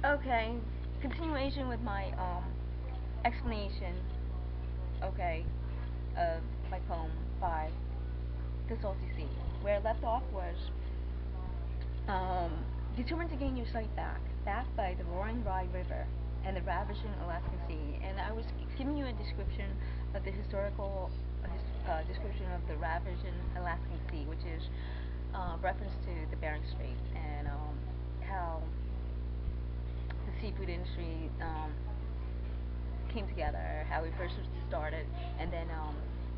Okay, continuation with my explanation, okay, of my poem by the Salty Sea. Where I left off was determined to gain your sight back, backed by the roaring Rye River and the ravishing Alaskan Sea. And I was giving you a description of the historical description of the ravishing Alaskan Sea, which is reference to the Bering Strait, and how the seafood industry came together, how it first started, and then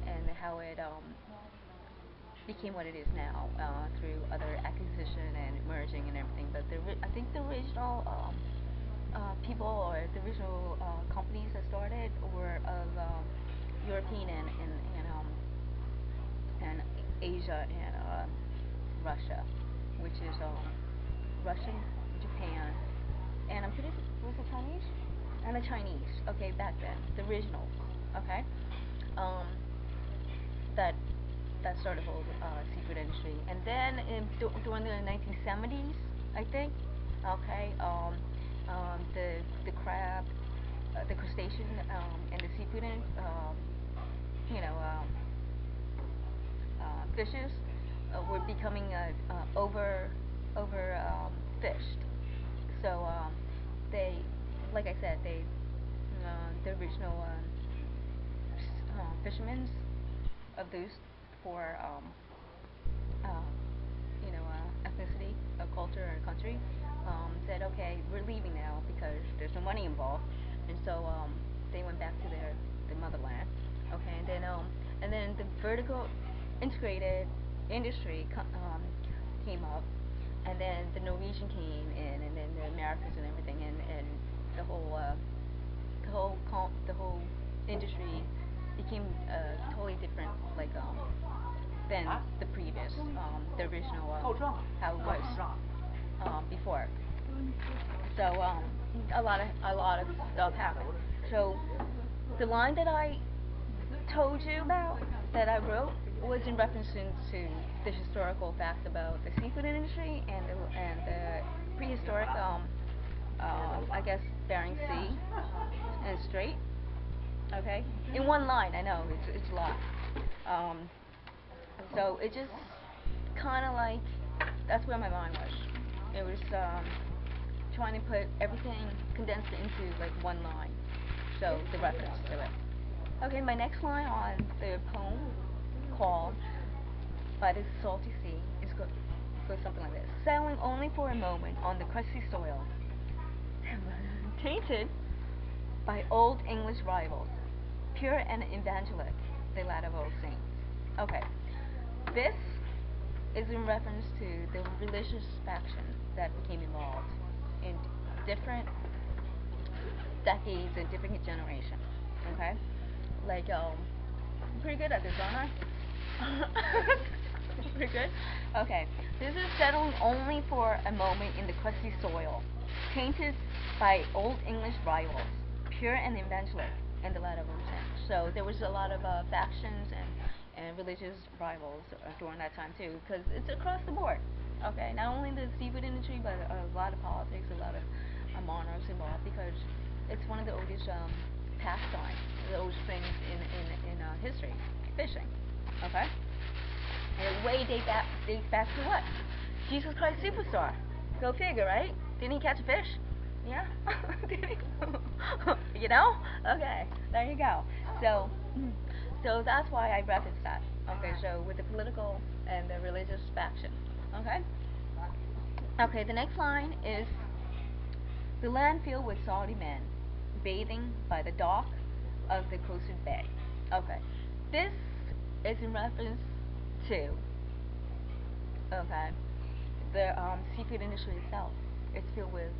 and how it became what it is now through other acquisition and merging and everything. But I think the original people, or the original companies that started, were of European and Asia and Russia, which is Russian, Japan, and I'm pretty was it Chinese? And the Chinese. Okay, back then, the original. Okay, um, that started the whole seafood industry, and then during the 1970s, I think. Okay, the crab, the crustacean, and the seafood, you know, fishes were becoming over fished. So they, like I said, the original fishermen of those four ethnicity, culture, or country said, okay, we're leaving now because there's no money involved, and so they went back to their motherland. Okay, and then the vertical integrated industry came up, and then the Norwegian came in, and then the Americans and everything, and the whole industry became totally different, like than the previous, the original, how it was before. So a lot of stuff happened. So the line that I told you about, that I wrote, was in reference to the historical facts about the seafood industry and the prehistoric, I guess, Bering Sea and Strait. Okay, in one line. I know it's a lot. So it just kind of like, that's where my mind was. It was trying to put everything, condensed it into like one line. So the reference to it. Okay, my next line on the poem, called by the Salty Sea, goes something like this: sailing only for a moment on the crusty soil, tainted by old English rivals, pure and evangelic, the lad of old saints. Okay, this is in reference to the religious factions that became involved in different decades and different generations. Okay, like I'm pretty good at this, aren't I? Pretty good. Okay, this is settling only for a moment in the crusty soil, tainted by old English rivals, pure and evangelic, and the lad of old saints. So there was a lot of factions and religious rivals during that time too, because it's across the board. Okay, not only the seafood industry, but a lot of politics, a lot of monarchs involved, because it's one of the oldest pastimes, the oldest things in history, fishing. Okay, and it dates back to what? Jesus Christ Superstar. Go figure, right? Didn't he catch a fish? Yeah? Did he? You know? Okay, there you go. So, so that's why I referenced that. Okay, so with the political and the religious faction. Okay? Okay, the next line is: the land filled with Saudi men, bathing by the dock of the coastal bay. Okay, this is in reference to, okay, the seafood industry itself. It's filled with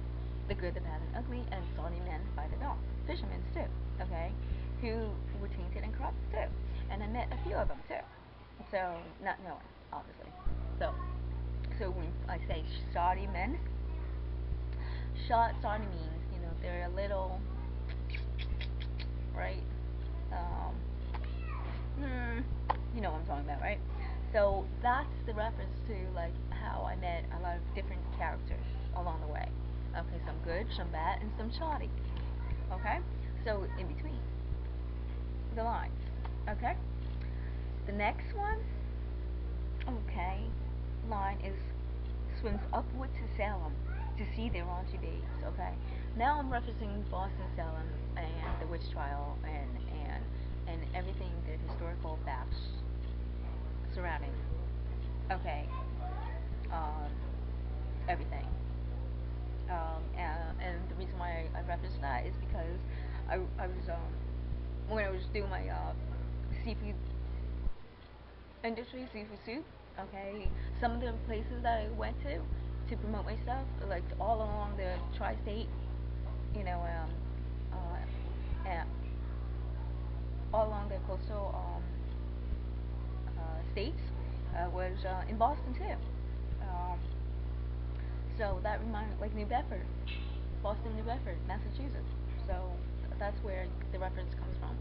the good, the bad, and ugly, and Saudi men by the dock, fishermen too, okay, who were tainted and corrupt too. And I met a few of them too. So, not knowing, obviously. So when I say Saudi men, Saudi means, they're a little, right? You know what I'm talking about, right? So that's the reference to like how I met a lot of different characters along the way. Okay, some good, some bad, and some shoddy. Okay? So, in between the lines. Okay? The next one, okay, line is swims upward to Salem to see their raunchy babes. Okay? Now I'm referencing Boston, Salem, and the witch trial, and everything, the historical facts surrounding. Okay. Um, everything. And the reason why I referenced that is because I was when I was doing my seafood industry, seafood soup. Okay, some of the places that I went to promote myself, like all along the tri-state, you know, and all along the coastal states, was in Boston too. Um, so that reminded, like, New Bedford, Boston, New Bedford, Massachusetts. So that's where the reference comes from.